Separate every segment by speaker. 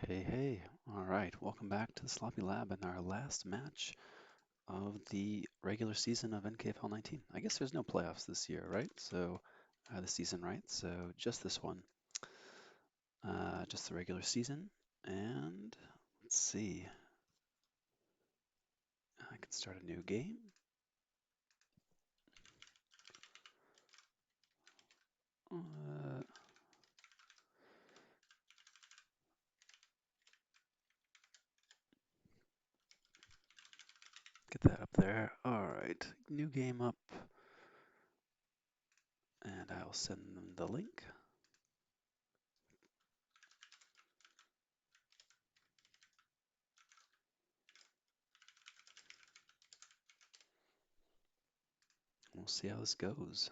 Speaker 1: Hey, hey. All right, welcome back to the Sloppy Lab and our last match of the regular season of NKFL 19. I guess there's no playoffs this year, right? So, this season, right? So, just this one. Just the regular season. And let's see. I can start a new game. Uh, get that up there. All right, new game up. And I'll send them the link. We'll see how this goes.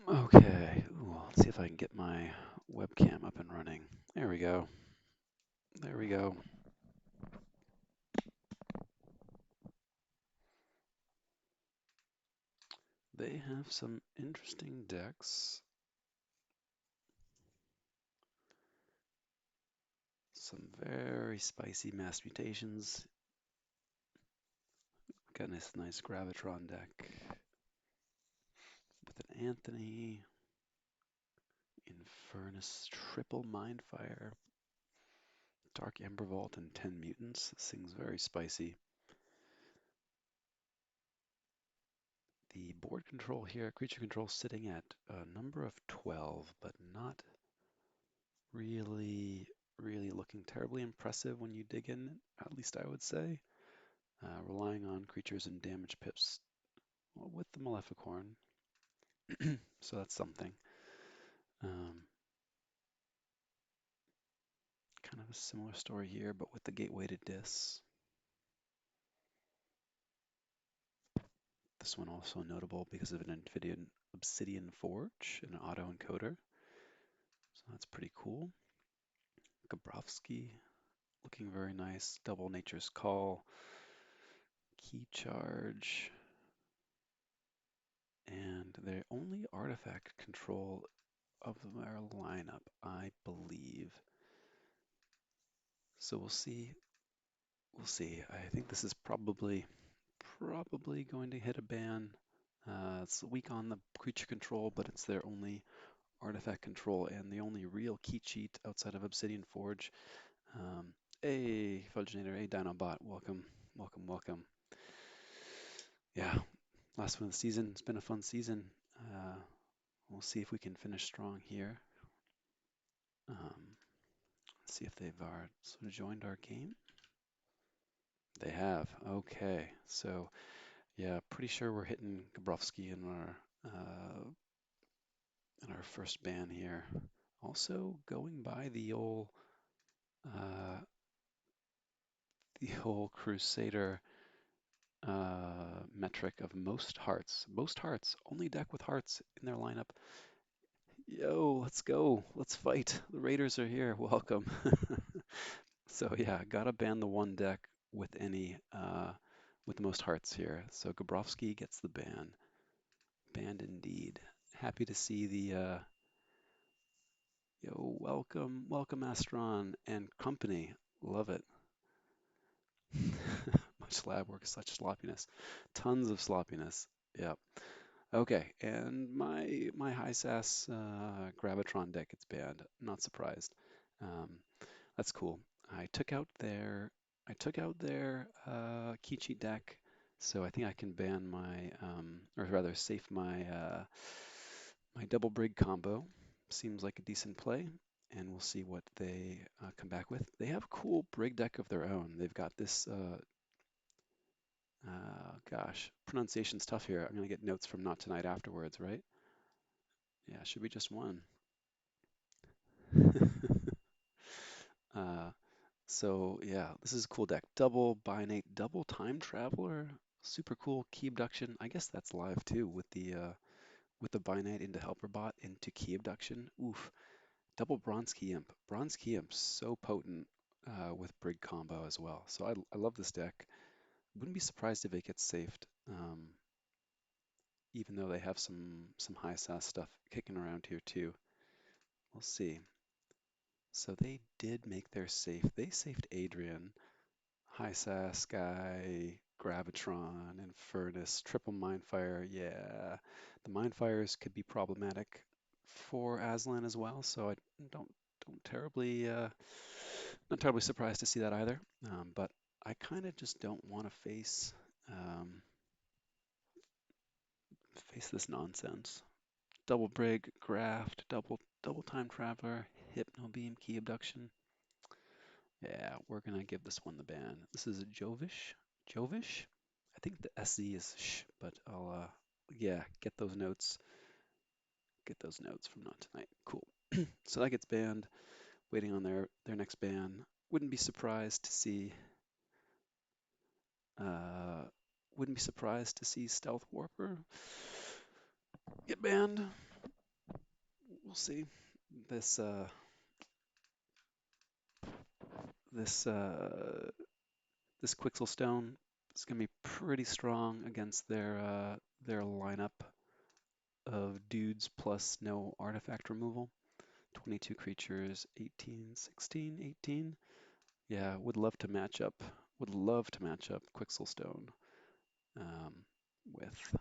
Speaker 1: Okay, ooh, let's see if I can get my webcam up and running. There we go. There we go. They have some interesting decks. Some very spicy mass mutations. Got this nice Gravitron deck with an Anthony, Infernus, triple Mindfire, Dark Ember Vault, and 10 mutants. This thing's very spicy. The board control here, creature control sitting at a number of 12, but not really looking terribly impressive when you dig in, at least I would say. Relying on creatures and damage pips with the Maleficorn. So that's something. Kind of a similar story here, but with the gate-weighted dis. This one also notable because of an Obsidian Forge and an auto-encoder. So that's pretty cool. Gabrovsky looking very nice. Double Nature's Call. Key Charge. And their only artifact control of their lineup, I believe. So we'll see. We'll see. I think this is probably going to hit a ban. It's weak on the creature control, but it's their only artifact control and the only real key cheat outside of Obsidian Forge. Hey, Fudgenator, hey, Dinobot, welcome, welcome, welcome. Yeah, last one of the season. It's been a fun season. We'll see if we can finish strong here. Let's see if they've sort of joined our game. They have. Okay, so yeah, pretty sure we're hitting Gabrovsky in our first ban here. Also going by uh, the whole Crusader metric of most hearts. Most hearts, only deck with hearts in their lineup. Yo, let's go. Let's fight. The Raiders are here. Welcome. So yeah, gotta ban the one deck with with the most hearts here. So Gabrovsky gets the ban. Banned indeed. Happy to see the yo, welcome Astron and company. Love it. Much lab work, such sloppiness. Tons of sloppiness. Yeah. Okay, and my high sass Gravitron deck gets banned. Not surprised. Um, that's cool. I took out their key cheat deck, so I think I can ban my or rather safe my double brig combo. Seems like a decent play, and we'll see what they come back with. They have a cool brig deck of their own. They've got this gosh, pronunciation's tough here. I'm gonna get notes from Not Tonight afterwards, right? Yeah, should be just one. uh, so yeah, this is a cool deck. Double Binate, double Time Traveler. Super cool key abduction. I guess that's live too with the binite into helper bot into key abduction. Oof. Double bronze key imp. Bronze key imp so potent with brig combo as well. So I love this deck. Wouldn't be surprised if it gets safed, even though they have some high SAS stuff kicking around here too. We'll see. So they did make their safe. They safed Adrian, high SAS guy, Gravitron, and Furnace, triple Mindfire. Yeah, the Mindfires could be problematic for Aslan as well. So I don't don't terribly not terribly surprised to see that either. But I kind of just don't want to um, face this nonsense. Double Brig, Graft, double Time Traveler, Hypno Beam, Key Abduction. Yeah, we're gonna give this one the ban. This is a Jovish. Jovish? I think the SZ is sh, but I'll yeah, get those notes from Not Tonight. Cool. So that gets banned, waiting on their next ban. Wouldn't be surprised to see uh wouldn't be surprised to see Stealth Warper get banned. We'll see. This this this Quixel Stone is gonna be pretty strong against their lineup of dudes plus no artifact removal. 22 creatures, 18, 16, 18. Yeah, would love to match up. Would love to match up Quixelstone um, with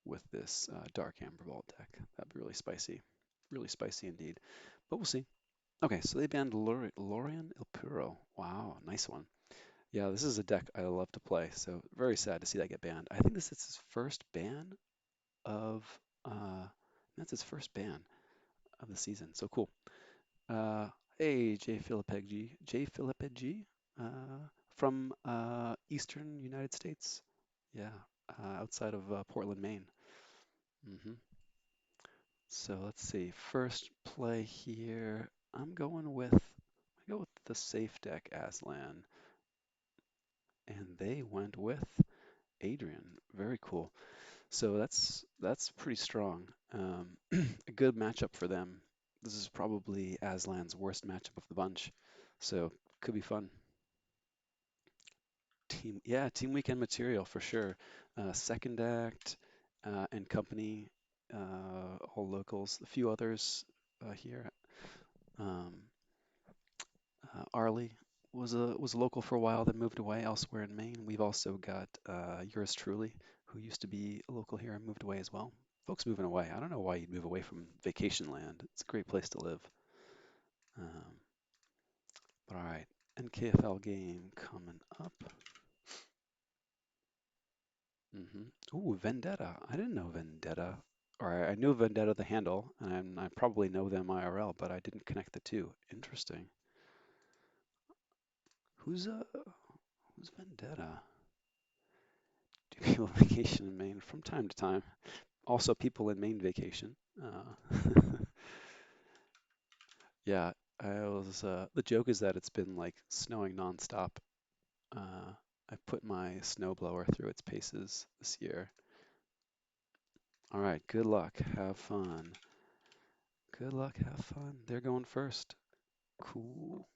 Speaker 1: with this Dark Amber Vault deck. That'd be really spicy indeed. But we'll see. Okay, so they banned Lorian Il Puro. Wow, nice one. Yeah, this is a deck I love to play. So very sad to see that get banned. I think this is his first ban of that's his first ban of the season. So cool. Uh, hey, J. Philippeggi, from Eastern United States. Yeah, outside of Portland, Maine. hmm So let's see. First play here. I go with the safe deck Aslan, and they went with Adrian. Very cool. So that's pretty strong. A good matchup for them. This is probably Aslan's worst matchup of the bunch, so could be fun. Team weekend material for sure. Second Act and Company, all locals. A few others here. Um, Arlie was a local for a while, then moved away elsewhere in Maine. We've also got yours truly, who used to be a local here and moved away as well. Folks moving away. I don't know why you'd move away from vacation land. It's a great place to live. Um, but all right, NKFL game coming up. Ooh, Vendetta. I didn't know Vendetta. Or I knew Vendetta the handle, and I probably know them IRL, but I didn't connect the two. Interesting. Who's uh who's Vendetta? Do people vacation in Maine from time to time? Also, people in Maine vacation. Yeah, I was. The joke is that it's been like snowing nonstop. Uh, I put my snowblower through its paces this year. All right, good luck. Have fun. Good luck. Have fun. They're going first. Cool.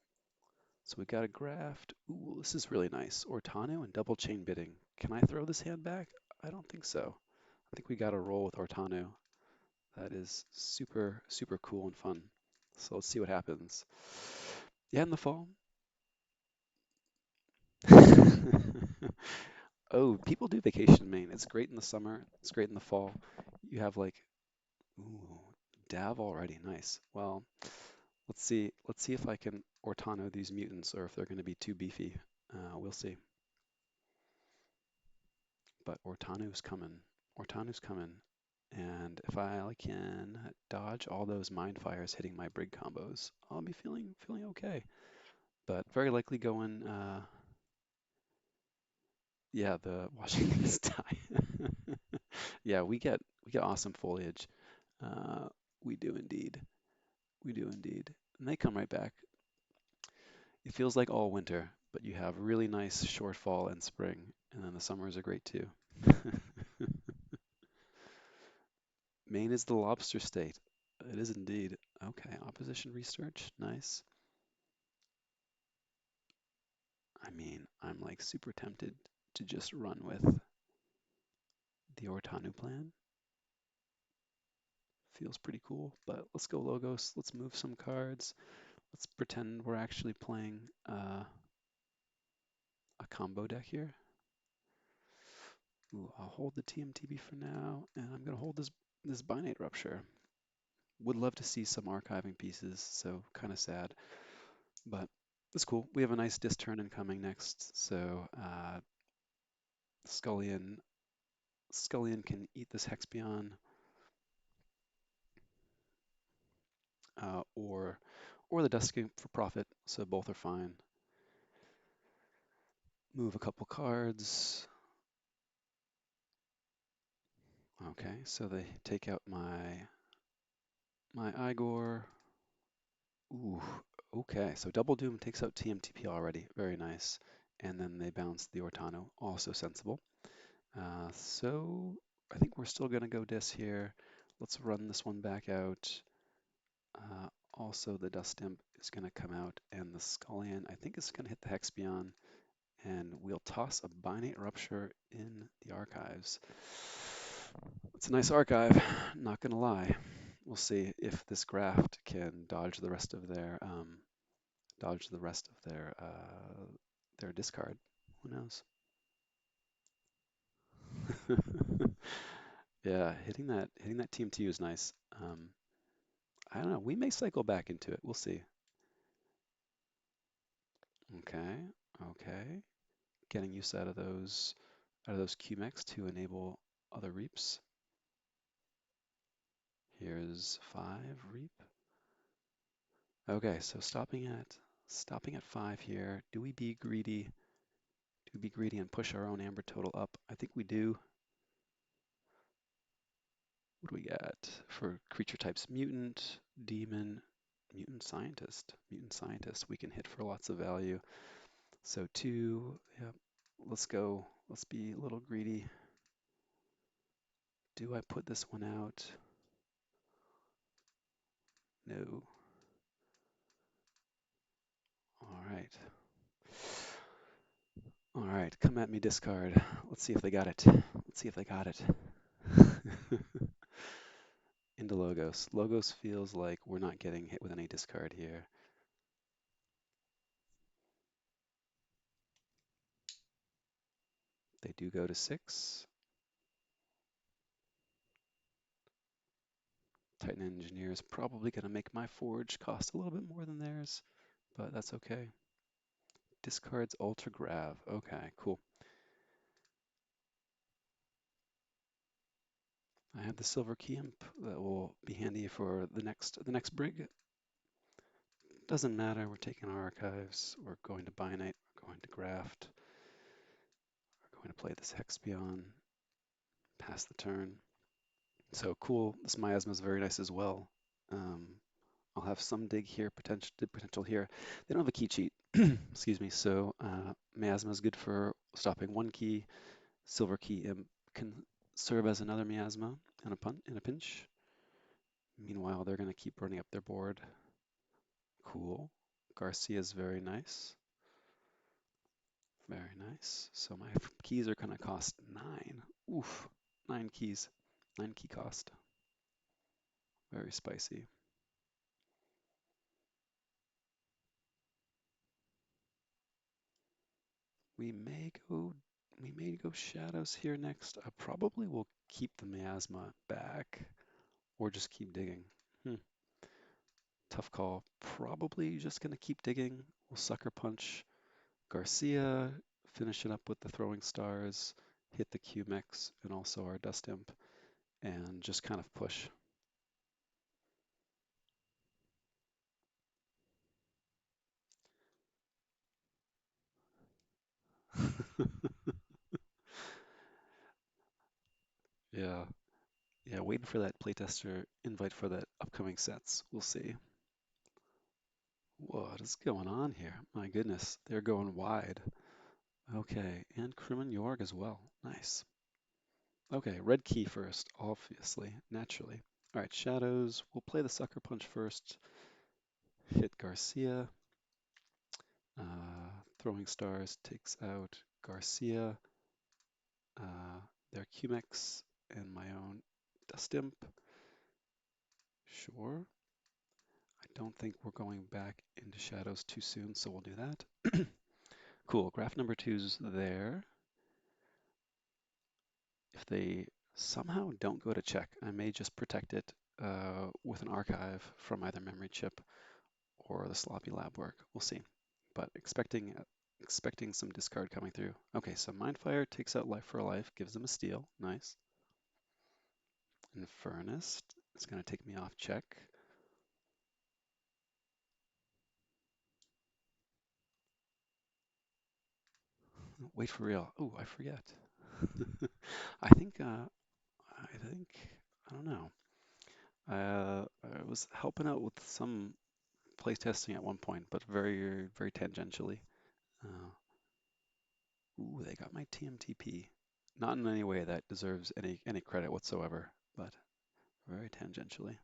Speaker 1: So we got a graft. Ooh, this is really nice. Ortano and double chain bidding. Can I throw this hand back? I don't think so. I think we got to roll with Ortano. That is super, super cool and fun. So let's see what happens. Yeah, in the fall. Oh, people do vacation in Maine. It's great in the summer. It's great in the fall. You have like, ooh, Dav already. Nice. Well, let's see. Let's see if I can Ortano these mutants or if they're going to be too beefy. We'll see. But Ortano's coming. Ortano's coming. And if I can dodge all those mind fires hitting my brig combos, I'll be feeling okay. But very likely going yeah, the Washington sky. Yeah, we get awesome foliage. Uh, we do indeed. We do indeed. And they come right back. It feels like all winter, but you have really nice short fall and spring, and then the summers are great too. Maine is the lobster state. It is indeed. Okay, opposition research, nice. I mean, I'm like super tempted to just run with the Ortanu plan. Feels pretty cool, but let's go Logos. Let's move some cards. Let's pretend we're actually playing a combo deck here. Ooh, I'll hold the TMTB for now, and I'm gonna hold this Binate Rupture. Would love to see some archiving pieces, so kind of sad, but it's cool. We have a nice disc turn incoming next, so Scullion can eat this Hexpion, uh, or the Dusking for profit, so both are fine. Move a couple cards. Okay, so they take out my Igor. Ooh, okay, so Double Doom takes out TMTP already, very nice. And then they bounce the Ortano, also sensible. So I think we're still gonna go Dis here. Let's run this one back out. Also, the Dust Imp is gonna come out, and the Scullion, I think, is gonna hit the Hexpion, and we'll toss a Binate Rupture in the archives. It's a nice archive, not gonna lie. We'll see if this graft can dodge the rest of their discard. Who knows? Yeah, hitting that team T is nice. I don't know. We may cycle back into it. We'll see. Okay, okay. Getting use out of those QMEX to enable other reaps. Here's 5 reap. Okay, so stopping at 5 here. Do we be greedy? Do we be greedy and push our own amber total up? I think we do. What do we got for creature types? Mutant, demon, mutant scientist. Mutant scientist. We can hit for lots of value. So 2, yep. Let's go. Let's be a little greedy. Do I put this one out? No. All right. All right, come at me, discard. Let's see if they got it. Let's see if they got it. Into Logos. Logos feels like we're not getting hit with any discard here. They do go to 6. Titan Engineer is probably going to make my Forge cost a little bit more than theirs, but that's okay. Discards Ultra Grav. Okay, cool. I have the Silver Key Imp that will be handy for the next brig. Doesn't matter, we're taking our archives, we're going to Binate, we're going to Graft, we're going to play this Hexpion, pass the turn. So cool, this Miasma is very nice as well. I'll have some dig here, potential here. They don't have a key cheat, excuse me, so Miasma is good for stopping one key. Silver Key Imp can serve as another Miasma in a pinch. Meanwhile, they're going to keep running up their board. Cool. Garcia is very nice. Very nice. So my keys are going to cost 9. Oof, 9 keys. 9 key cost. Very spicy. We may go shadows here next. I probably will keep the miasma back or just keep digging. Tough call. Probably just gonna keep digging. We'll sucker punch Garcia, finish it up with the throwing stars, hit the QMX and also our dust imp, and just kind of push. Yeah. Yeah, waiting for that playtester invite for that upcoming sets. We'll see. What is going on here? My goodness, they're going wide. Okay, and Crewman York as well. Nice. Okay, red key first, obviously, naturally. All right, shadows. We'll play the sucker punch first. Hit Garcia. Throwing stars takes out Garcia. Uh, their Cumex and my own Dust Imp. Sure. I don't think we're going back into shadows too soon, so we'll do that. Cool. Graph number two's there. If they somehow don't go to check, I may just protect it with an archive from either memory chip or the sloppy lab work. We'll see. But expecting some discard coming through. Okay, so Mindfire takes out Life for a Life, gives them a steal. Nice. Infernist is going to take me off check. Wait for real. Oh, I forget. I think I don't know. I was helping out with some playtesting at one point, but very tangentially. Uh, ooh, they got my TMTP. Not in any way that deserves any credit whatsoever, but very tangentially.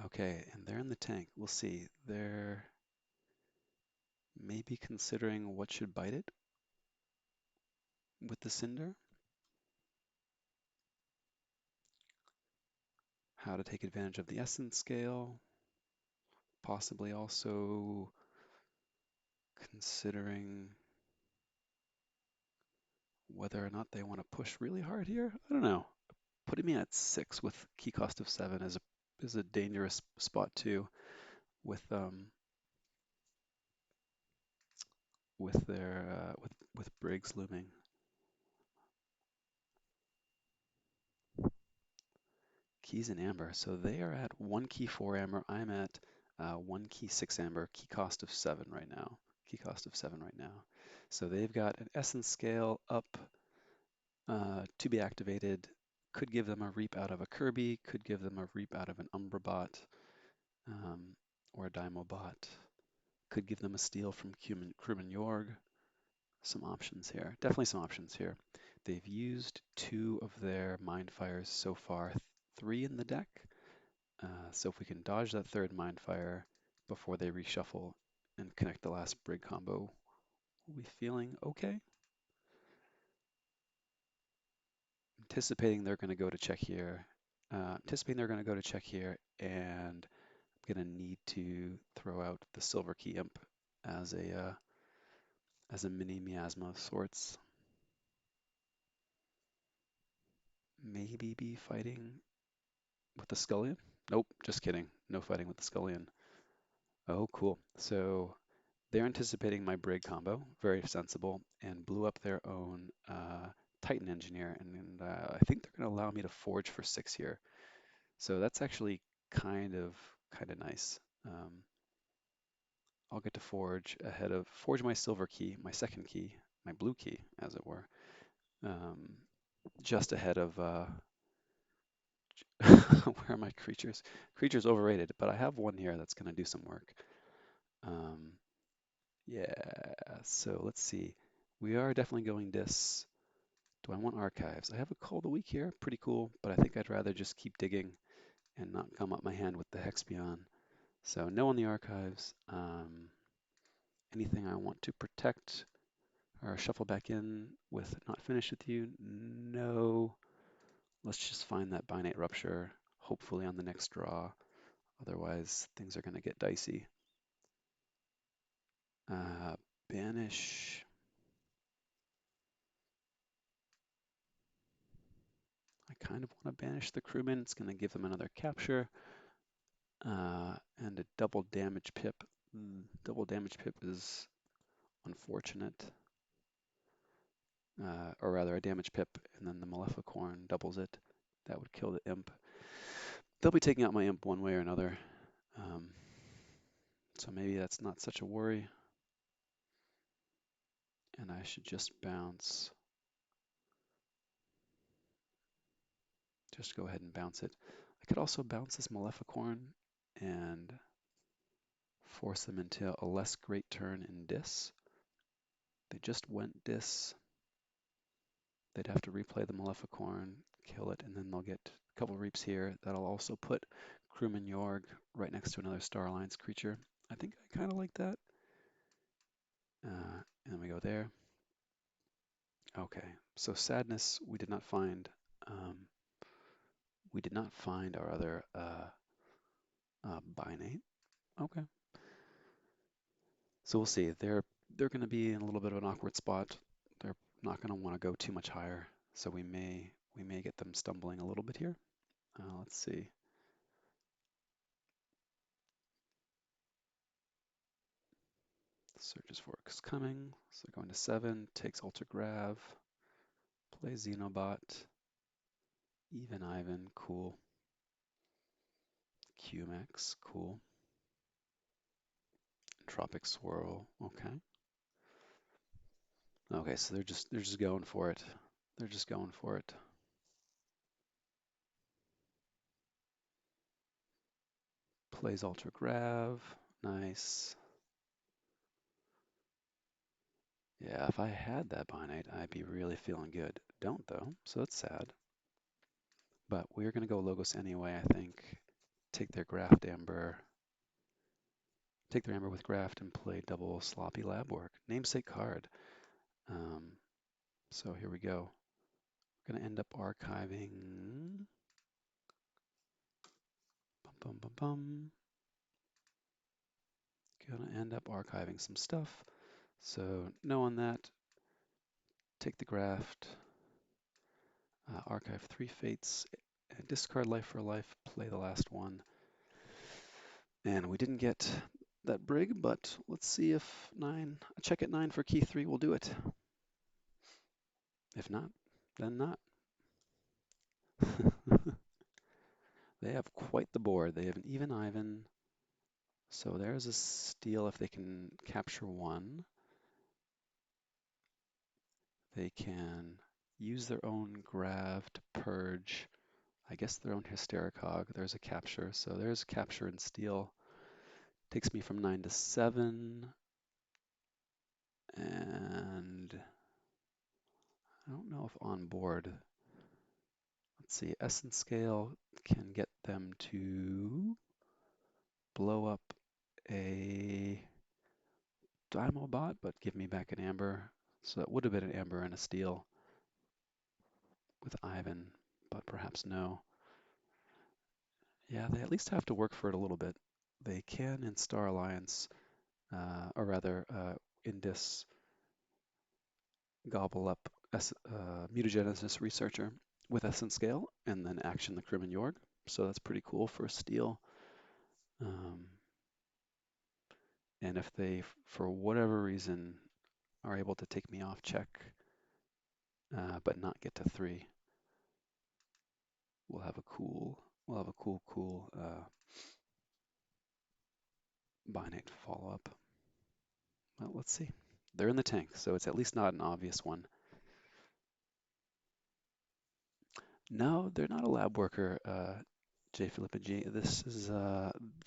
Speaker 1: Okay, and they're in the tank. We'll see. They're maybe considering what should bite it with the Cinder, how to take advantage of the Essence scale, possibly also considering whether or not they want to push really hard here. I don't know. Putting me at 6 with key cost of 7 is a dangerous spot too, with with Briggs looming. Keys in amber. So they are at 1 key 4 amber. I'm at 1 key 6 amber. Key cost of 7 right now. Key cost of 7 right now. So they've got an essence scale up to be activated. Could give them a reap out of a Kirby. Could give them a reap out of an Umbra bot um, or a Daimo bot. Could give them a steal from Crewman Yorg. Some options here. Definitely some options here. They've used 2 of their Mind Fires so far, 3 in the deck. So if we can dodge that third Mind Fire before they reshuffle and connect the last Brig combo, we'll be feeling okay. Anticipating they're going to go to check here. Anticipating they're going to go to check here, and I'm going to need to throw out the Silver Key Imp as a mini miasma of sorts. Maybe be fighting with the Scullion? Nope, just kidding. No fighting with the Scullion. Oh, cool. So they're anticipating my Brig combo, very sensible, and blew up their own Titan Engineer, and I think they're going to allow me to forge for 6 here. So that's actually kind of nice. I'll get to forge my silver key, my second key, my blue key, as it were, um, just ahead of where are my creatures? Creatures overrated, but I have one here that's going to do some work. Um, yeah, so let's see. We are definitely going this. Do I want archives? I have a Call of the Week here, pretty cool, but I think I'd rather just keep digging and not gum up my hand with the Hex-Beyond. So no on the archives. Anything I want to protect or shuffle back in with not finished with you? No. Let's just find that Binate Rupture, hopefully on the next draw. Otherwise, things are going to get dicey. Uh, Banish. I kind of want to banish the crewman. It's going to give them another capture. And a double damage pip. Double damage pip is unfortunate. Or rather, a damage pip, and then the Maleficorn doubles it. That would kill the imp. They'll be taking out my imp one way or another. Um, so maybe that's not such a worry. And I should just bounce. Just go ahead and bounce it. I could also bounce this Maleficorn and force them into a less great turn in Dis. They just went Dis. They'd have to replay the Maleficorn, kill it, and then they'll get a couple reaps here. That'll also put Crewman Yorg right next to another Star Alliance creature. I think I kind of like that. And then we go there. Okay, so Sadness, we did not find. We did not find our other binate. Okay, so we'll see. They're going to be in a little bit of an awkward spot. They're not going to want to go too much higher, so we may get them stumbling a little bit here. Let's see. Searches for X coming. So going to 7, takes Ultra Grav, plays Xenobot, Even Ivan, cool. QMX, cool. Tropic Swirl, okay. Okay, so they're just going for it. They're just going for it. Plays Ultra Grav, nice. Yeah, if I had that binate, I'd be really feeling good. Don't though, so that's sad. But we're gonna go Logos anyway, I think. Take their Graft Amber. Take their Amber with Graft and play double Sloppy Lab Work. Namesake card. Um, so here we go. We're gonna end up archiving. Bum bum bum bum. Gonna end up archiving some stuff. So knowing that, take the Graft. Archive 3 Fates. Discard Life for Life. Play the last one. And we didn't get that brig, but let's see if a check at 9 for key 3 will do it. If not, then not. They have quite the board. They have an Even Ivan. So there's a steal if they can capture 1. They can use their own Grav to purge, I guess, their own Hystericog. There's a capture. So there's capture and steal. Takes me from 9 to 7. And I don't know if on board, let's see, Essence Scale can get them to blow up a Dimobot, but give me back an Amber. So that would have been an Amber and a Steel with Ivan, but perhaps no. Yeah, they at least have to work for it a little bit. They can in Star Alliance, or rather in this gobble up Mutagenesis Researcher with Essence Scale and then action the Crim and Yorg. So that's pretty cool for a steal. And if they, for whatever reason, are able to take me off check, but not get to 3, we'll have a cool binate follow up. Well, let's see. They're in the tank, so it's at least not an obvious one. No, they're not a lab worker, J. Philippa G. This is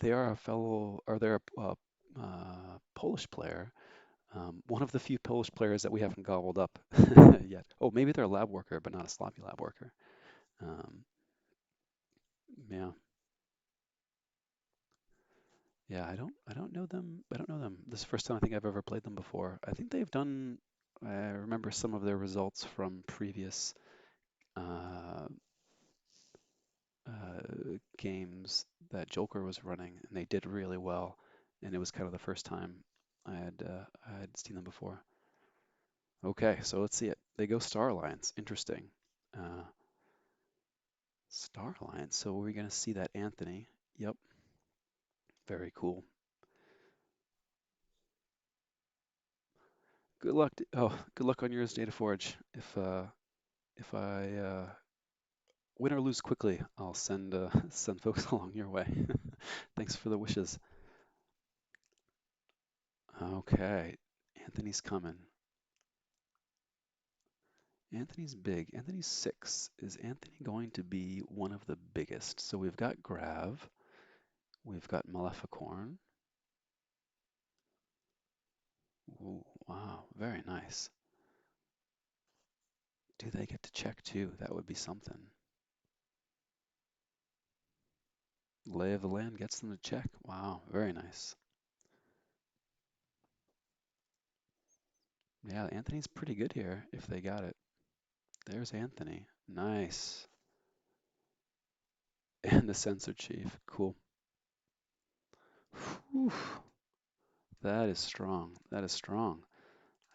Speaker 1: they are a fellow, or they're a Polish player. One of the few Polish players that we haven't gobbled up yet. Oh, maybe they're a lab worker, but not a sloppy lab worker. Yeah, yeah. I don't know them. I don't know them. This is the first time I think I've ever played them before. I think they've done. I remember some of their results from previous uh, games that Joker was running, and they did really well. And it was kind of the first time I had seen them before. Okay, so let's see it. They go Star Alliance. Interesting. Uh, Star Alliance. So we're gonna see that Anthony. Yep. Very cool. Good luck. Oh, good luck on yours, Data Forge. If I win or lose quickly, I'll send send folks along your way. Thanks for the wishes. Okay, Anthony's coming. Anthony's big. Anthony's 6. Is Anthony going to be one of the biggest? So we've got Grav, we've got Maleficorn. Ooh, wow, very nice. Do they get to check too? That would be something. Lay of the land gets them to check. Wow, very nice. Yeah, Anthony's pretty good here if they got it. There's Anthony. Nice. And the sensor chief. Cool. Whew. That is strong. That is strong.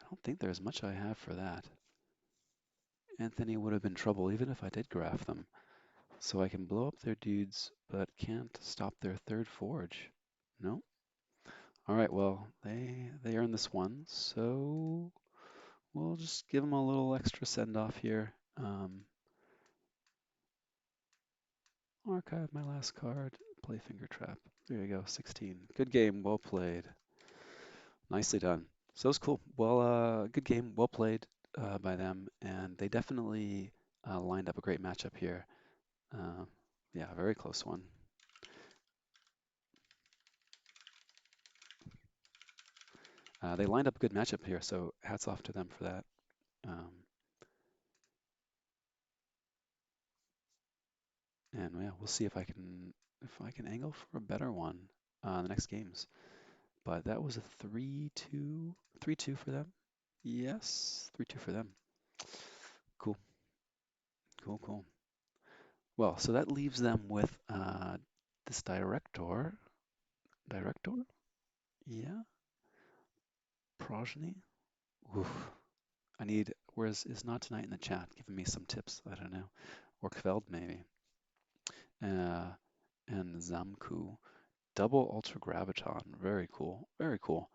Speaker 1: I don't think there's much I have for that. Anthony would have been trouble even if I did graph them. So I can blow up their dudes, but can't stop their third forge. No. All right, well, they earned this one, so we'll just give them a little extra send off here. Archive my last card. Play finger trap. There you go, 16. Good game, well played. Nicely done. So it's cool. Well, good game, well played by them, and they definitely lined up a great matchup here. Uh, yeah, very close one. They lined up a good matchup here, so hats off to them for that. Um, and yeah, we'll see if I can angle for a better one the next games. But that was a 3-2, 3-2 for them. Yes, 3-2 for them. Cool, cool, cool. Well, so that leaves them with this director. Director? Yeah, progeny. Oof. I need. Where's is not tonight in the chat giving me some tips? I don't know. Or Kveld maybe. Uh, and Zamku. Double Ultra Graviton. Very cool. Very cool.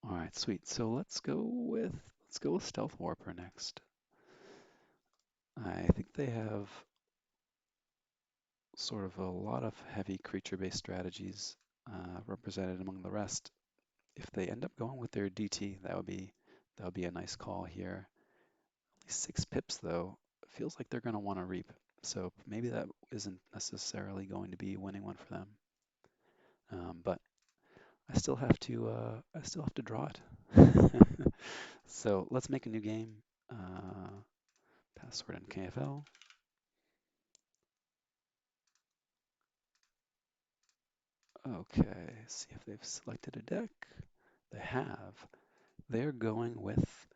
Speaker 1: All right, sweet. So let's go with Stealth Warper next. I think they have sort of a lot of heavy creature-based strategies represented among the rest. If they end up going with their DT, that would be a nice call here. Only 6 pips though. It feels like they're going to want to reap. So maybe that isn't necessarily going to be a winning one for them. But I still have to draw it. So let's make a new game. Password NKFL. Okay, see if they've selected a deck. They have. They're going with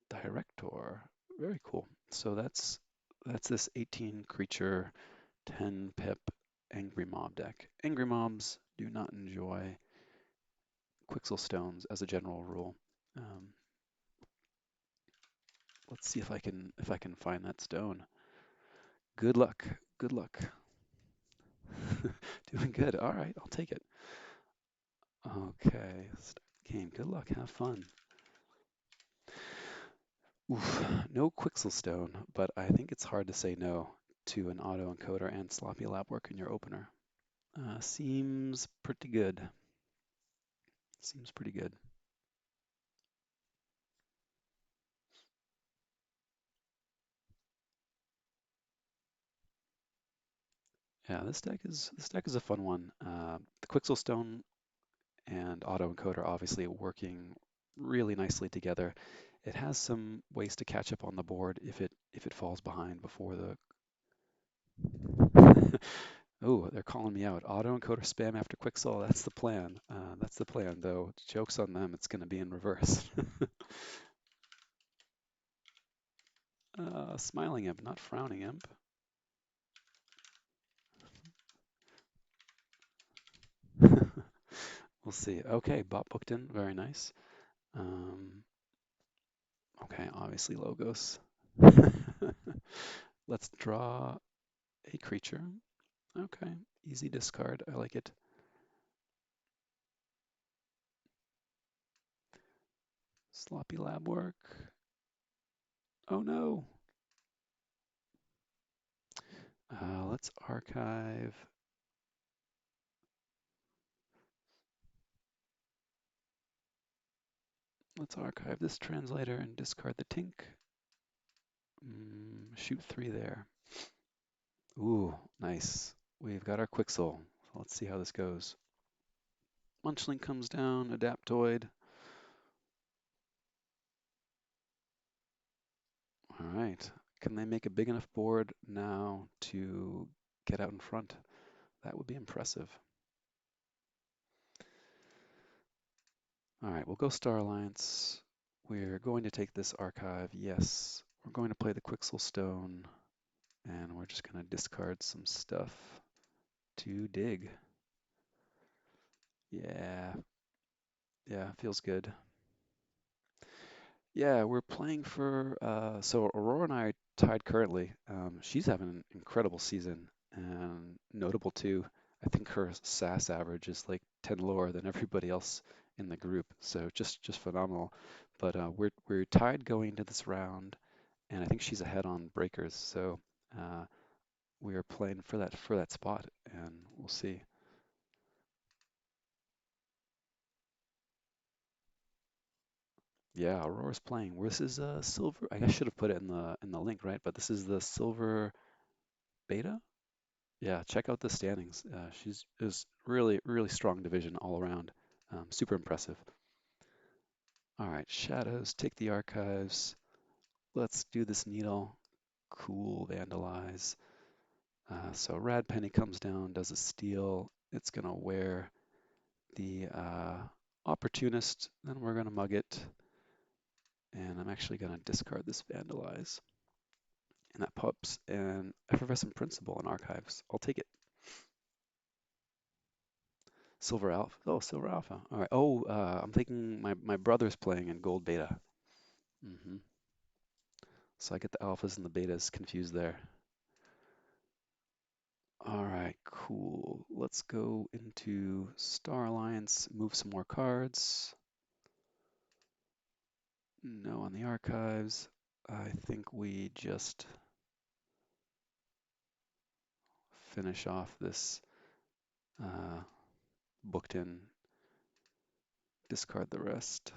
Speaker 1: Director. Very cool. So that's this 18 creature, 10 pip Angry Mob deck. Angry Mobs do not enjoy Quixel Stones as a general rule. Um, let's see if I can find that stone. Good luck. Good luck. Doing good. All right, I'll take it. Okay, start the game. Good luck. Have fun. Oof, no Quixel Stone, but I think it's hard to say no to an autoencoder and sloppy lab work in your opener. Seems pretty good. Seems pretty good. Yeah, this deck is a fun one. The Quixel Stone and autoencoder obviously working really nicely together. It has some ways to catch up on the board if it falls behind before the. Oh, they're calling me out. Autoencoder spam after Quixel. That's the plan. That's the plan, though. Joke's on them. It's going to be in reverse. Smiling imp, not frowning imp. We'll see. Okay, bot booked in. Very nice. Um, okay, obviously Logos. Let's draw a creature. Okay, easy discard. I like it. Sloppy lab work. Oh no. Let's archive. Let's archive this translator and discard the tink. Shoot 3 there. Ooh, nice. We've got our Quixel. Let's see how this goes. Munchling comes down, Adaptoid. All right. Can they make a big enough board now to get out in front? That would be impressive. All right, we'll go Star Alliance. We're going to take this archive, yes. We're going to play the Quixel Stone, and we're just going to discard some stuff to dig. Yeah, yeah, feels good. Yeah, we're playing for, so Aurora and I are tied currently. She's having an incredible season and notable too. I think her SAS average is like 10 lower than everybody else in the group, so just phenomenal. But we're tied going into this round, and I think she's ahead on breakers, so uh, we are playing for that spot, and we'll see. Yeah, Aurora's playing. This is silver. I guess I should have put it in the link, right? But this is the silver beta. Yeah, check out the standings. She's is really strong division all around. Super impressive. All right, shadows, take the archives. Let's do this needle. Cool, vandalize. So Rad Penny comes down, does a steal. It's gonna wear the opportunist. Then we're gonna mug it, and I'm actually gonna discard this vandalize. And that pops an effervescent principle in archives. I'll take it. Silver Alpha. Oh, Silver Alpha. All right. Oh, I'm thinking my brother's playing in Gold Beta. hmm So I get the alphas and the betas confused there. All right, cool. Let's go into Star Alliance, move some more cards. No on the archives. I think we just finish off this uh, booked in, discard the rest.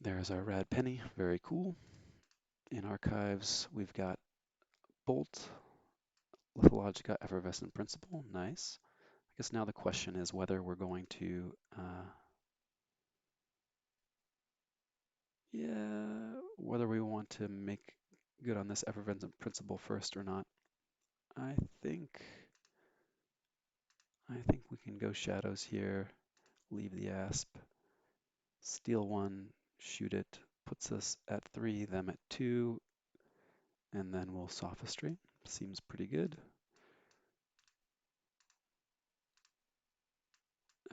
Speaker 1: There's our Rad Penny, very cool. In archives, we've got Bolt, Lithologica, Effervescent Principle, nice. I guess now the question is whether we're going to, yeah, whether we want to make good on this effervescent principle first or not. I think, I think we can go shadows here, leave the asp, steal one, shoot it, puts us at 3, them at 2, and then we'll sophistry. Seems pretty good.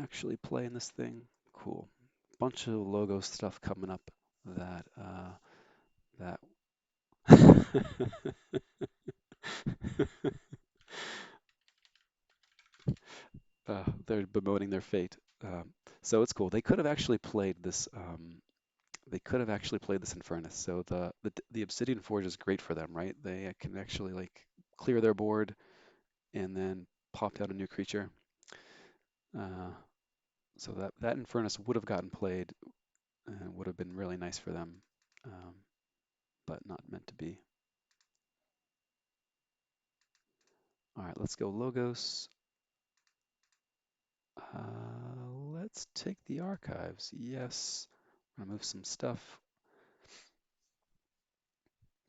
Speaker 1: Actually playing this thing, cool. Bunch of logo stuff coming up that that they're bemoaning their fate. So it's cool. They could have actually played this. They could have actually played this in Furnace. So the Obsidian Forge is great for them, right? They can actually like clear their board and then pop out a new creature. Uh, so that in Furnace would have gotten played and would have been really nice for them, um, but not meant to be. All right, let's go Logos. Let's take the archives. Yes, I'm gonna move some stuff.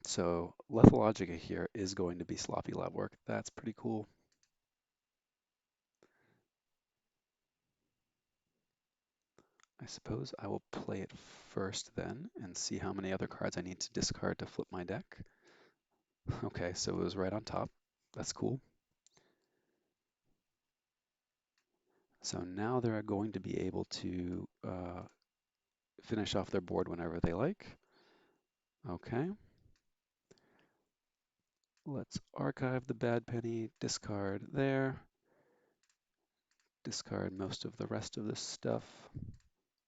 Speaker 1: So Lethologica here is going to be sloppy lab work. That's pretty cool. I suppose I will play it first then and see how many other cards I need to discard to flip my deck. Okay, so it was right on top. That's cool. So now they're going to be able to finish off their board whenever they like. Okay. Let's archive the bad penny, discard there. Discard most of the rest of this stuff.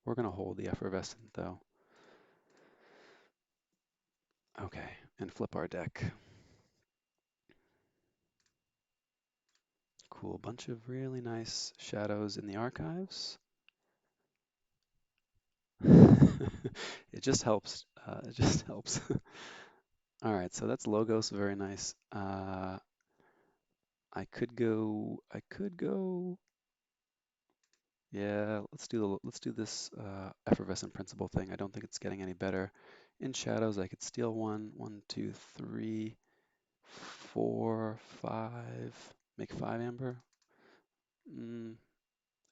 Speaker 1: We're going to hold the effervescent though. Okay, and flip our deck. Cool, bunch of really nice shadows in the archives. It just helps. It just helps. All right, so that's Logos, very nice. I could go, yeah, let's do this effervescent principle thing. I don't think it's getting any better. In shadows, I could steal one, one, two, three, four, five, make five amber. Mm,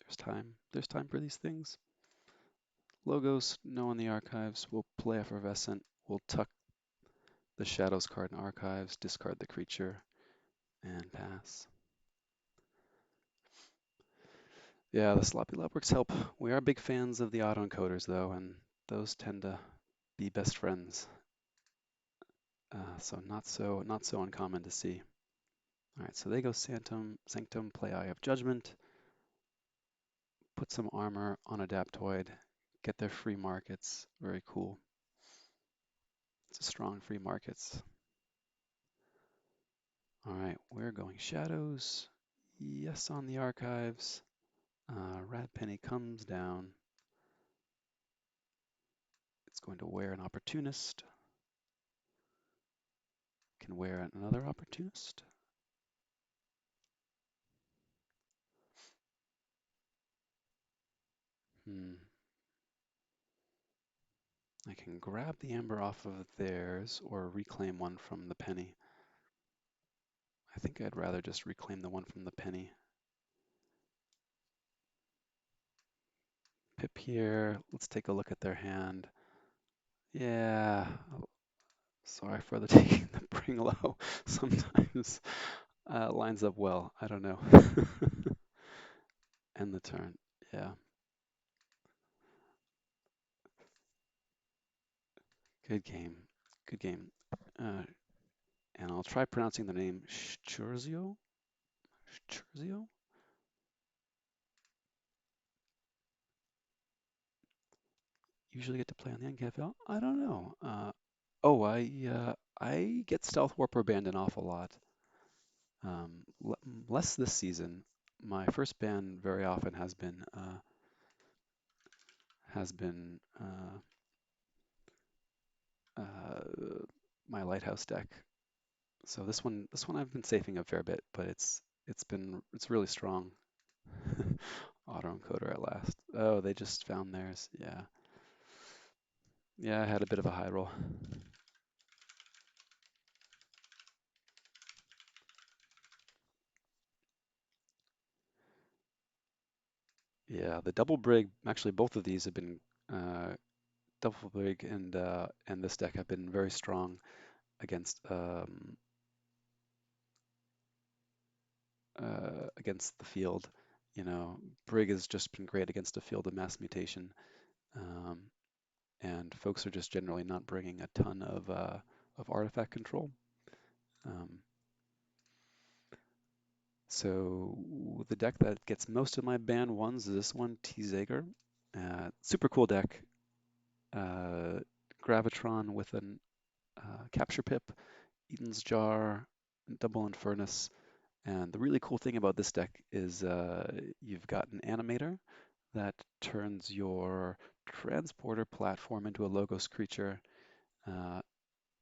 Speaker 1: there's time. There's time for these things. Logos, no in the archives. We'll play effervescent. We'll tuck the shadows card in archives, discard the creature, and pass. Yeah, the sloppy lobworks help. We are big fans of the autoencoders though, and those tend to be best friends. So not so uncommon to see. All right, so they go Sanctum, play Eye of Judgment, put some armor on Adaptoid, get their free markets. Very cool. It's a strong free markets. All right, we're going shadows. Yes on the archives. Rat Penny comes down. It's going to wear an opportunist. Can wear another opportunist. Hmm. I can grab the amber off of theirs or reclaim one from the penny. I think I'd rather just reclaim the one from the penny. Pip here. Let's take a look at their hand. Yeah. Sorry for the taking the bring low. Sometimes lines up well. I don't know. End the turn. Yeah. Good game. Good game. Uh, and I'll try pronouncing the name Szczursio. Szczursio. Usually get to play on the NKFL. I don't know. Oh, I get Stealth Warper banned an awful lot. Less this season. My first ban very often has been my Lighthouse deck. So this one I've been safing a fair bit, but it's really strong. Autoencoder at last. Oh, they just found theirs. Yeah, yeah. I had a bit of a high roll. Yeah, the double brig. Actually, both of these have been uh, double brig and this deck have been very strong against the field. You know, Brig has just been great against a field of mass mutation, um, and folks are just generally not bringing a ton of artifact control. Um, so the deck that gets most of my ban ones is this one, T-Zager. Super cool deck. Uh, Gravitron with an Capture Pip, Eden's Jar, Double Infernus. And the really cool thing about this deck is you've got an animator that turns your transporter platform into a Logos creature. Uh,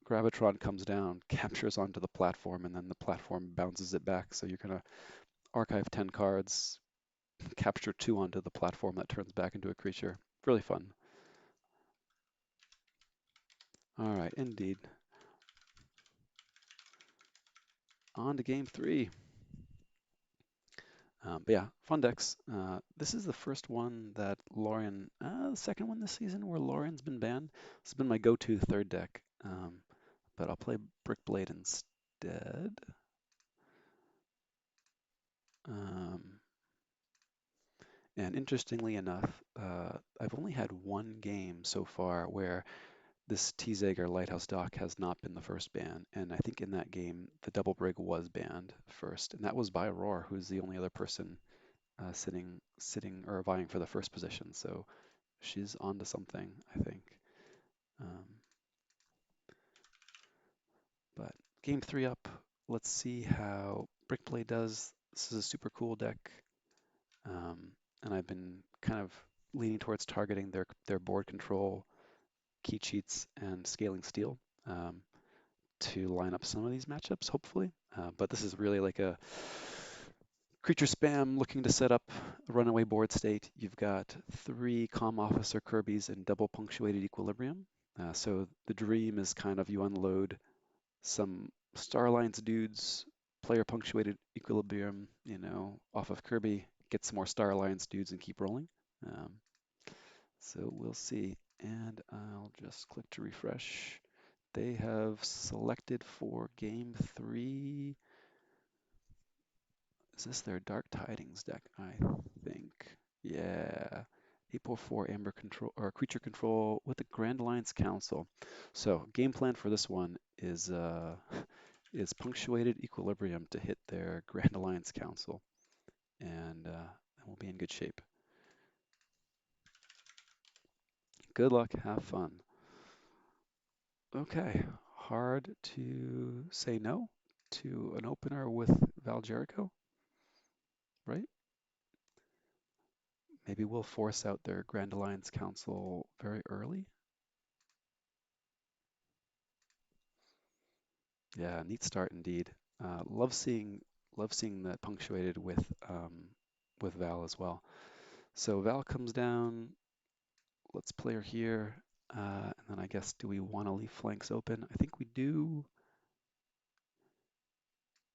Speaker 1: Gravitron comes down, captures onto the platform, and then the platform bounces it back. So you're going to archive 10 cards, capture 2 onto the platform that turns back into a creature. Really fun. All right, indeed. On to game 3. But yeah, fun decks. This is the first one that Lorien, the second one this season where Lorien's been banned. This has been my go-to third deck, but I'll play Brickblade instead. Um, and interestingly enough, I've only had one game so far where this T-Zager Lighthouse dock has not been the first ban, and I think in that game the double brig was banned first, and that was by Roar, who's the only other person sitting or vying for the first position. So she's onto something, I think. Um, but game 3 up. Let's see how Brickplay does. This is a super cool deck, and I've been kind of leaning towards targeting their board control. key cheats and scaling steel um, to line up some of these matchups, hopefully. But this is really like a creature spam looking to set up a runaway board state. You've got 3 comm officer Kirby's in double punctuated equilibrium. So the dream is kind of you unload some Starlines dudes, player punctuated equilibrium, off of Kirby, get some more Starlines dudes and keep rolling. Um, so we'll see. And I'll just click to refresh. They have selected for game 3. Is this their Dark Tidings deck? I think. Yeah. 844 Amber control or creature control with the Grand Alliance Council. So game plan for this one is punctuated equilibrium to hit their Grand Alliance Council, and we'll be in good shape. Good luck, have fun. Okay, hard to say no to an opener with Val Jericho, right? Maybe we'll force out their Grand Alliance Council very early. Yeah, neat start indeed. Love seeing that punctuated with Val as well. So Val comes down. Let's play her here, and then I guess do we want to leave flanks open? I think we do.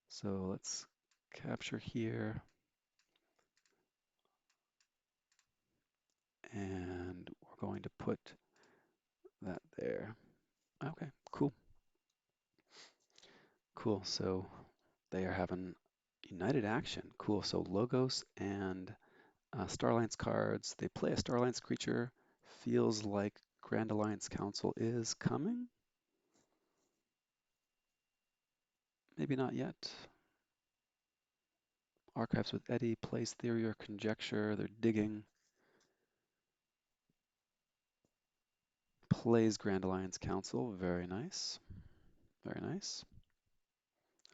Speaker 1: So let's capture here, and we're going to put that there. Okay, cool, cool. So they are having united action. Cool. So Logos and Starlines cards. They play a Starlines creature. Feels like Grand Alliance Council is coming. Maybe not yet. Archives with Eddie. Plays Theory or Conjecture. They're digging. Plays Grand Alliance Council. Very nice. Very nice.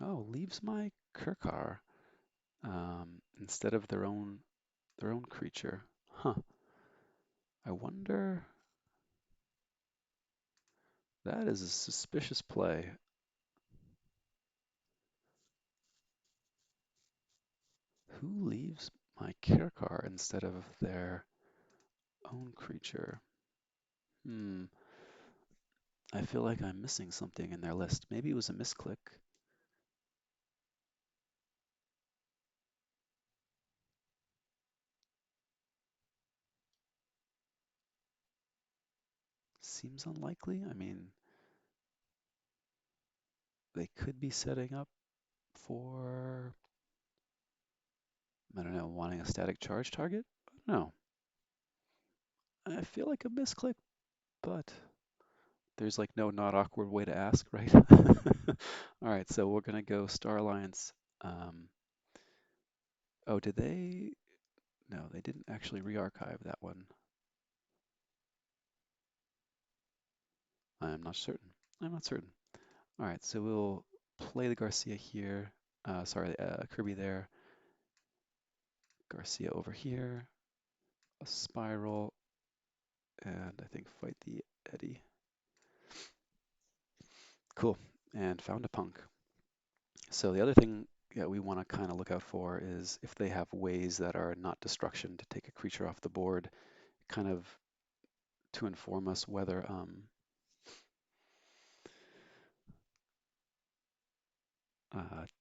Speaker 1: Oh, leaves my Kirkar instead of their own creature. Huh. I wonder. That is a suspicious play. Who leaves my Kirkar instead of their own creature? Hmm. I feel like I'm missing something in their list. Maybe it was a misclick. Seems unlikely. I mean, they could be setting up for, I don't know, wanting a static charge target? No. I feel like a misclick, but there's like no not awkward way to ask, right? All right, so we're gonna go Star Alliance. Um, oh, did they? No, they didn't actually re-archive that one. I'm not certain. I'm not certain. All right, so we'll play the Garcia here. Sorry, Kirby there. Garcia over here. A spiral, and I think fight the Eddie. Cool, and found a punk. So the other thing that we want to kind of look out for is if they have ways that are not destruction to take a creature off the board, kind of to inform us whether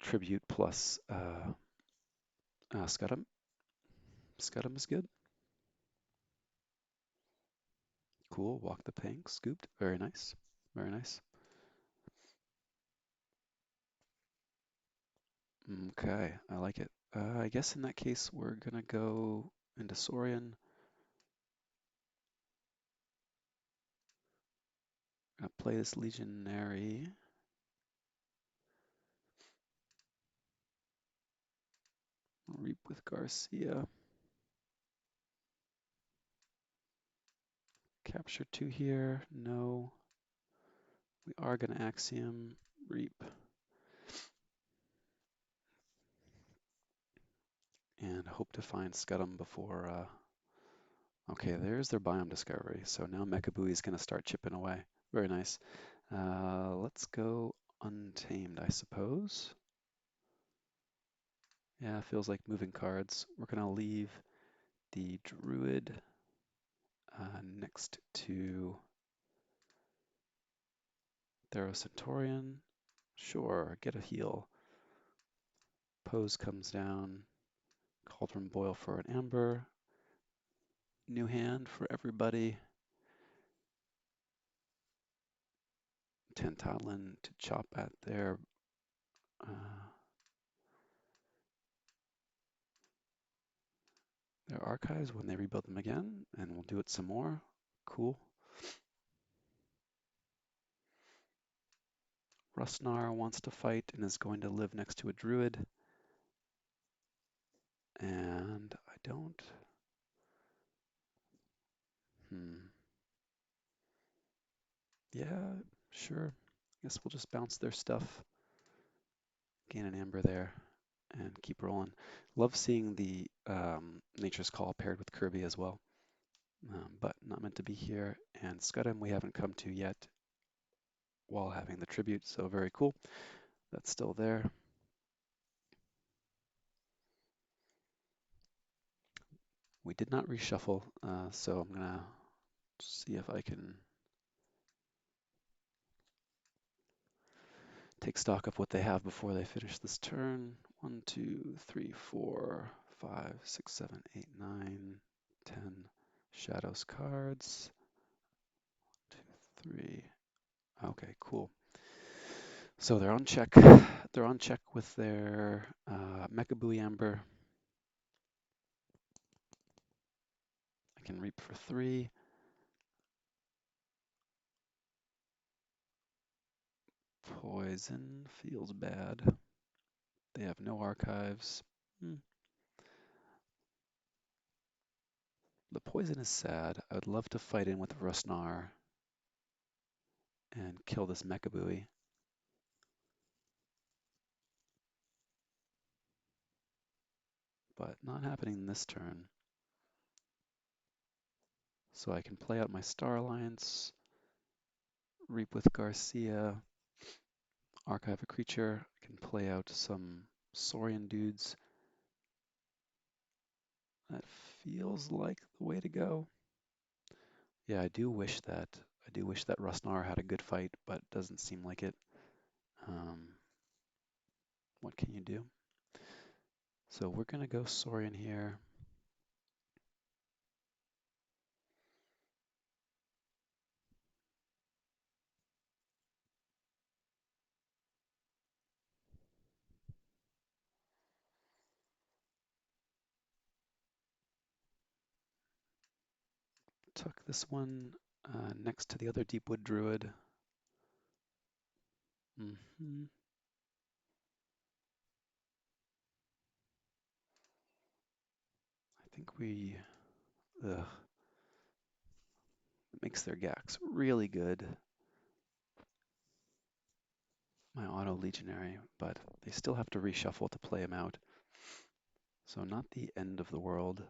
Speaker 1: tribute plus Scudam. Scudam is good. Cool. Walk the plank. Scooped. Very nice. Very nice. Okay, I like it. I guess in that case we're gonna go into Saurian. Gonna play this Legionary. Reap with Garcia. Capture 2 here. No. We are going to Axiom. Reap. And hope to find Scudam before Okay, there's their biome discovery. So now Mechabooey is going to start chipping away. Very nice. Let's go untamed, I suppose. Yeah, feels like moving cards. We're going to leave the Druid next to Centaurian. Sure, get a heal. Pose comes down. Cauldron Boil for an Amber. New hand for everybody. Tantalin to chop at uh, their archives when they rebuild them again, and we'll do it some more. Cool. Rustnar wants to fight and is going to live next to a druid. And I don't. Yeah, sure. Guess we'll just bounce their stuff, gain an amber there, and keep rolling. Love seeing the Nature's Call paired with Kirby as well, but not meant to be here. And Scudam we haven't come to yet while having the tribute, so very cool. That's still there. We did not reshuffle, so I'm gonna see if I can take stock of what they have before they finish this turn. 1, 2, 3, 4, 5, 6, 7, 8, 9, 10 shadows cards. 2, 3. Okay, cool. So they're on check. They're on check with their Mechabooey Amber. I can reap for 3. Poison feels bad. They have no archives. The poison is sad. I would love to fight in with Rustnar and kill this Mechabooey. But not happening this turn. So I can play out my Star Alliance, reap with Garcia, archive a creature. I can play out some Saurian dudes. That feels like the way to go. Yeah, I do wish that Rustnar had a good fight, but it doesn't seem like it. What can you do? So we're gonna go Saurian here. Tuck this one next to the other Deepwood Druid. I think it makes their Gax really good. My Auto Legionary, but they still have to reshuffle to play him out. So not the end of the world.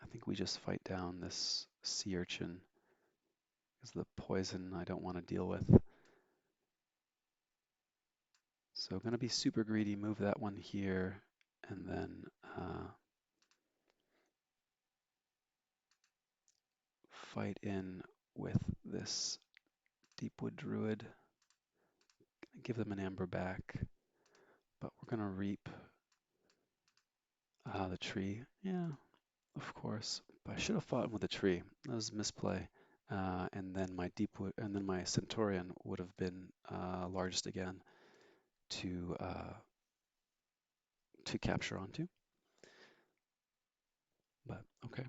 Speaker 1: I think we just fight down this sea urchin because the poison I don't want to deal with. So I'm going to be super greedy, move that one here, and then fight in with this Deepwood Druid. Give them an amber back, but we're going to reap the tree. Yeah, of course. But I should have fought with the tree. That was a misplay. And then my Deepwood, and then my Centaurian would have been largest again to capture onto. But okay.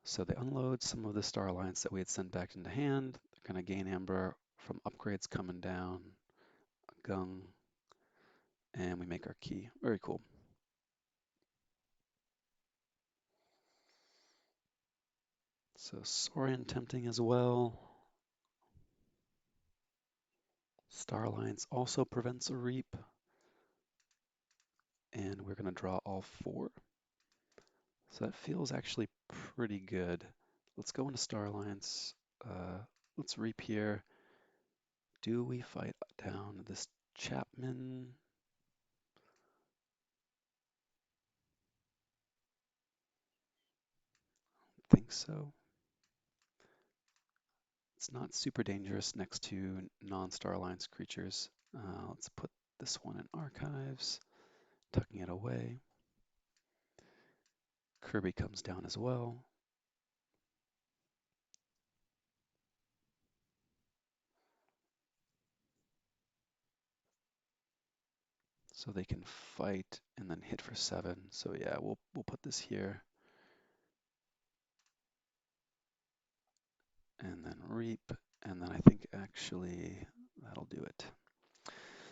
Speaker 1: So they unload some of the Star Alliance that we had sent back into hand. They're going to gain amber from upgrades coming down, a gung, and we make our key. Very cool. So Saurian tempting as well. Star Alliance also prevents a reap. and we're going to draw all four. So that feels actually pretty good. Let's go into Star Alliance. Let's reap here. Do we fight down this Chapman? Think so. It's not super dangerous next to non-Star Alliance creatures. Let's put this one in archives, tucking it away. Kirby comes down as well. So they can fight and then hit for 7. So yeah, we'll put this here. And then reap, and then I think actually that'll do it.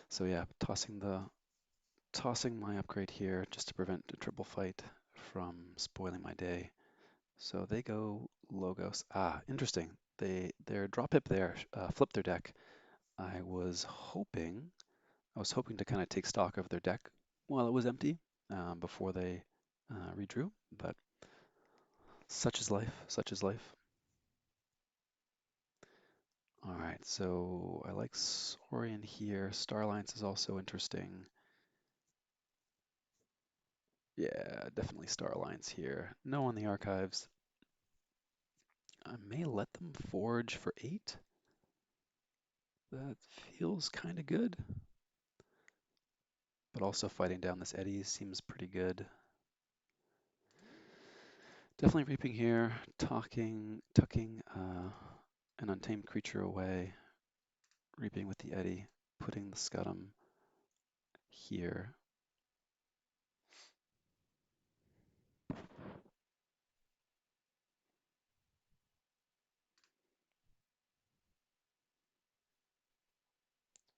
Speaker 1: So yeah, tossing my upgrade here just to prevent a triple fight from spoiling my day. So they go Logos. Ah, interesting. Their drop hip there flipped their deck. I was hoping to kind of take stock of their deck while it was empty before they redrew, but such is life. Such is life. All right, so I like Saurian here. Star Alliance is also interesting. Yeah, definitely Star Alliance here. No on the archives. I may let them forge for 8. That feels kind of good. But also fighting down this Eddy seems pretty good. Definitely reaping here, tucking an untamed creature away, reaping with the Eddy, putting the Scudam here.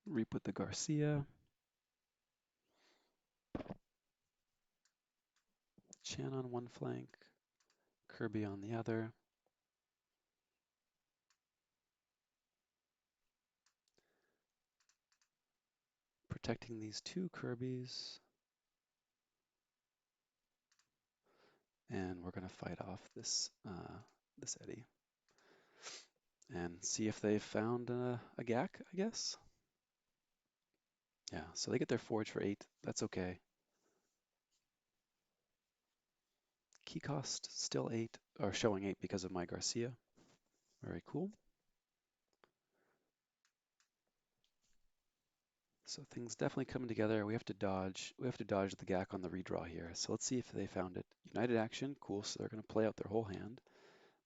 Speaker 1: Reap with the Garcia. Chan on one flank, Kirby on the other. Protecting these 2 Kirbys. And we're going to fight off this Eddy. And see if they found a GAC, I guess. Yeah, so they get their forge for 8. That's okay. Key cost still 8, or showing 8 because of my Garcia. Very cool. So things definitely coming together. We have to dodge the GAC on the redraw here. So let's see if they found it. United Action, cool. So they're going to play out their whole hand.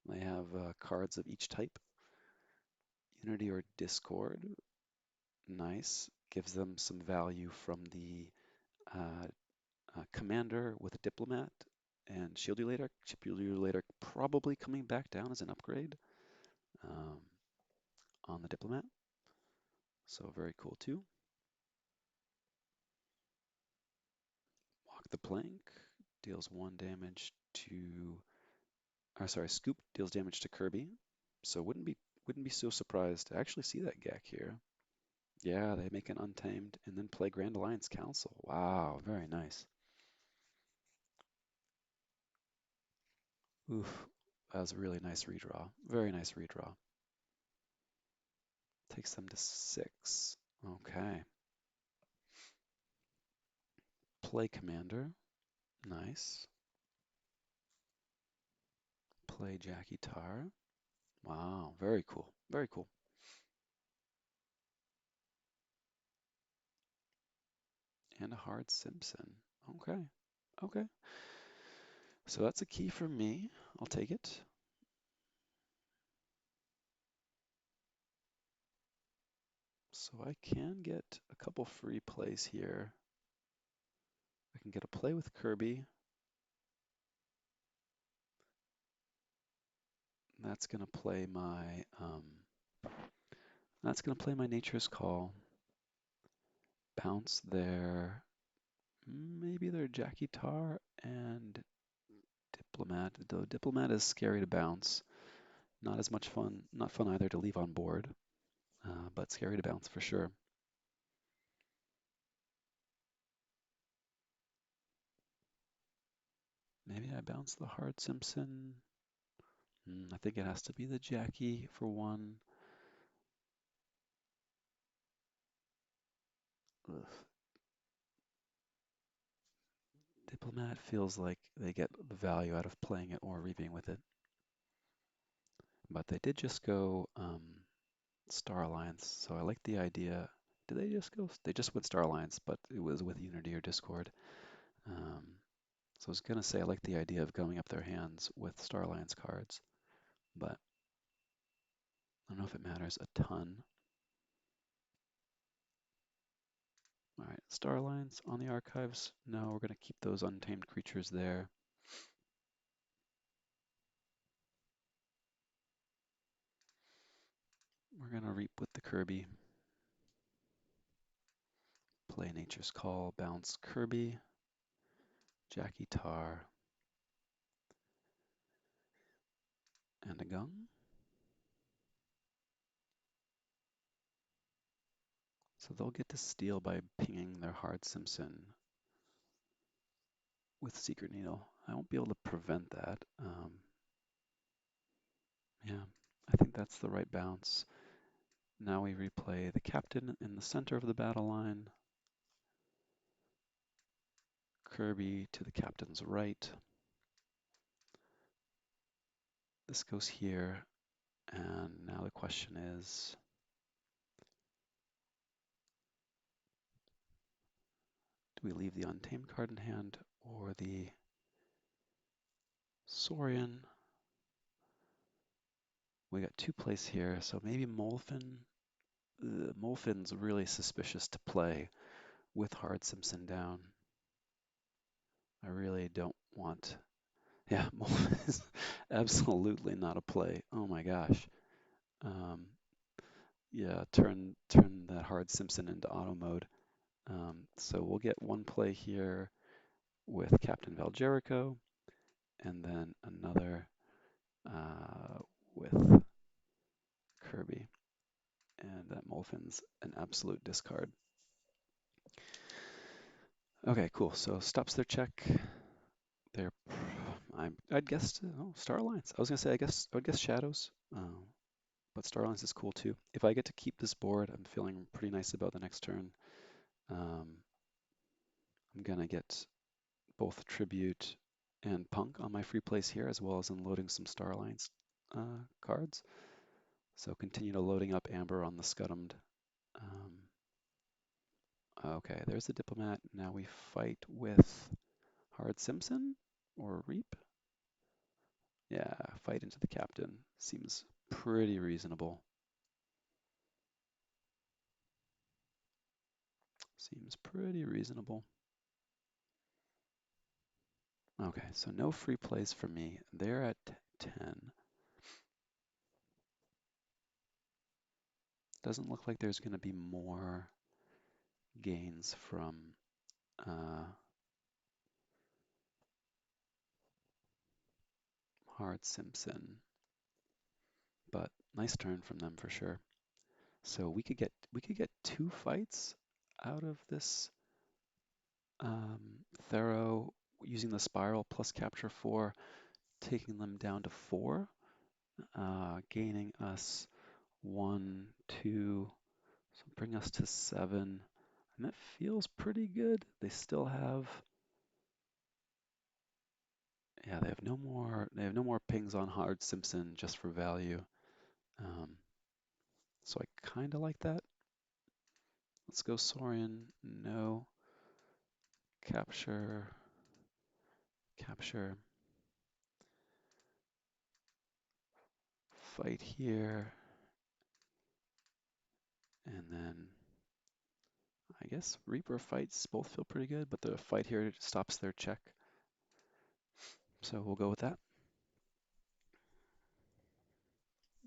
Speaker 1: They have cards of each type. Unity or Discord, nice. Gives them some value from the commander with a diplomat and shield later. Shield later probably coming back down as an upgrade um, on the diplomat. So very cool too. Walk the plank deals 1 damage to, or sorry, Scoop deals damage to Kirby. So wouldn't be so surprised to actually see that GAC here. Yeah, they make an Untamed and then play Grand Alliance Council. Wow, very nice. Oof, that was a really nice redraw. Very nice redraw. Takes them to 6. Okay. Play Commander. Nice. Play Jackie Tar. Wow, very cool. Very cool. And a Hard Simpson. Okay. Okay. So that's a key for me. I'll take it. So I can get a couple free plays here. I can get a play with Kirby. That's gonna play my Nature's Call. Bounce there. Maybe they're Jackie Tar and Diplomat, though Diplomat is scary to bounce. Not as much fun, not fun either to leave on board, but scary to bounce for sure. Maybe I bounce the hard Simpson. I think it has to be the Jackie for one. Ugh. Diplomat feels like they get the value out of playing it or reaping with it. But they did just go Star Alliance, so I like the idea. Did they just go? They just went Star Alliance, but it was with Unity or Discord. Um, so I was gonna say I like the idea of going up their hands with Star Alliance cards, but I don't know if it matters a ton. All right, Star Alliance on the archives. No, we're gonna keep those untamed creatures there. We're gonna reap with the Kirby. Play Nature's Call, bounce Kirby, Jackie Tar, and a gun. So they'll get to steal by pinging their hard Simpson with Secret Needle. I won't be able to prevent that. Yeah, I think that's the right bounce. Now we replay the captain in the center of the battle line. Kirby to the captain's right. This goes here, and now the question is, do we leave the Untamed card in hand or the Saurian? We got two plays here, so maybe Molfin. Molfin's really suspicious to play with hard Simpson down. I really don't want. Yeah, Molfin is absolutely not a play. Oh my gosh. Um, yeah, turn that hard Simpson into auto mode. So we'll get one play here with Captain Valjerico, and then another with Kirby. And that Molfin's an absolute discard. Okay, cool. So stops their check. They're, I'd guess, Star Alliance. I was gonna say, I would guess Shadows, but Star Alliance is cool too. If I get to keep this board, I'm feeling pretty nice about the next turn. Um, I'm gonna get both Tribute and Punk on my free plays here, as well as unloading some Star Alliance cards. So continue to loading up Amber on the Scuddamed. Okay, there's the Diplomat. Now we fight with Hard Simpson or Reap. Yeah, fight into the Captain. Seems pretty reasonable. Seems pretty reasonable. Okay, so no free plays for me. They're at 10. Doesn't look like there's going to be more gains from Hard Simpson, but nice turn from them for sure. So we could get two fights out of this Thero using the spiral plus capture 4, taking them down to 4, gaining us 1, 2, so bring us to 7, and that feels pretty good. They still have, yeah, they have no more pings on Hard Simpson just for value. So I kind of like that. Let's go Saurian. No. Capture. Capture. Fight here. And then I guess Reaper fights both feel pretty good, but the fight here stops their check. So we'll go with that.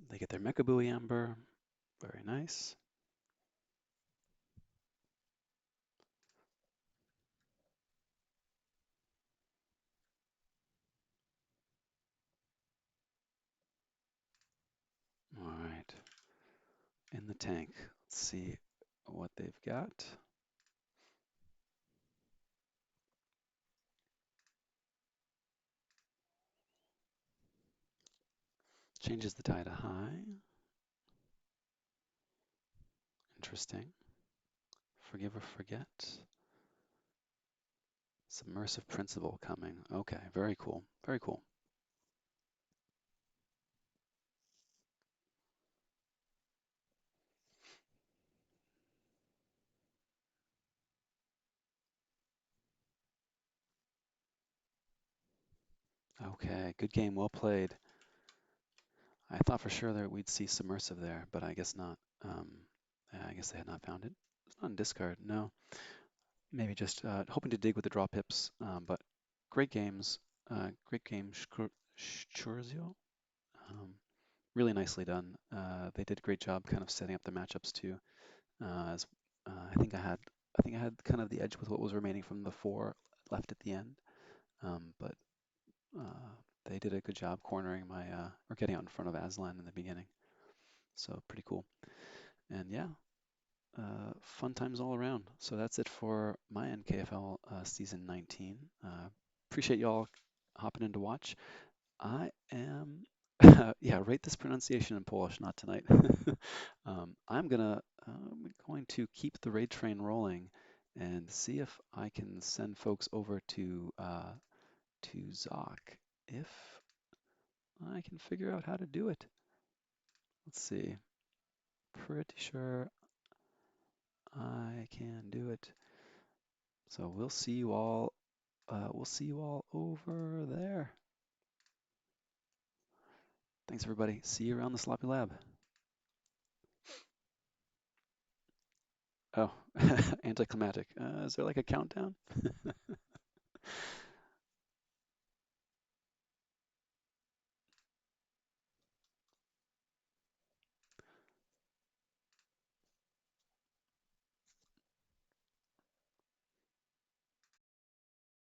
Speaker 1: They get their Mecha Buoy Amber. Very nice. All right. In the tank. Let's see what they've got. Changes the tie to high. Interesting. Forgive or forget. Submersive principle coming. Okay, very cool. Very cool. Okay, good game, well played. I thought for sure that we'd see submersive there, but I guess not. Yeah, I guess they had not found it. It's not in discard, no. Maybe just hoping to dig with the draw pips, but great games. Great game, Szczursio. Um, really nicely done. They did a great job kind of setting up the matchups too. As I think I had kind of the edge with what was remaining from the four left at the end. But they did a good job cornering my or getting out in front of Aslan in the beginning. So pretty cool. And yeah, fun times all around. So that's it for my NKFL season 19. Appreciate y'all hopping in to watch. I am, yeah, rate this pronunciation in Polish, not tonight. I'm going to keep the raid train rolling and see if I can send folks over to Zoc if I can figure out how to do it. Let's see. Pretty sure I can do it. So we'll see you all. We'll see you all over there. Thanks, everybody. See you around the Sloppy Lab. Oh, anticlimactic. Is there like a countdown?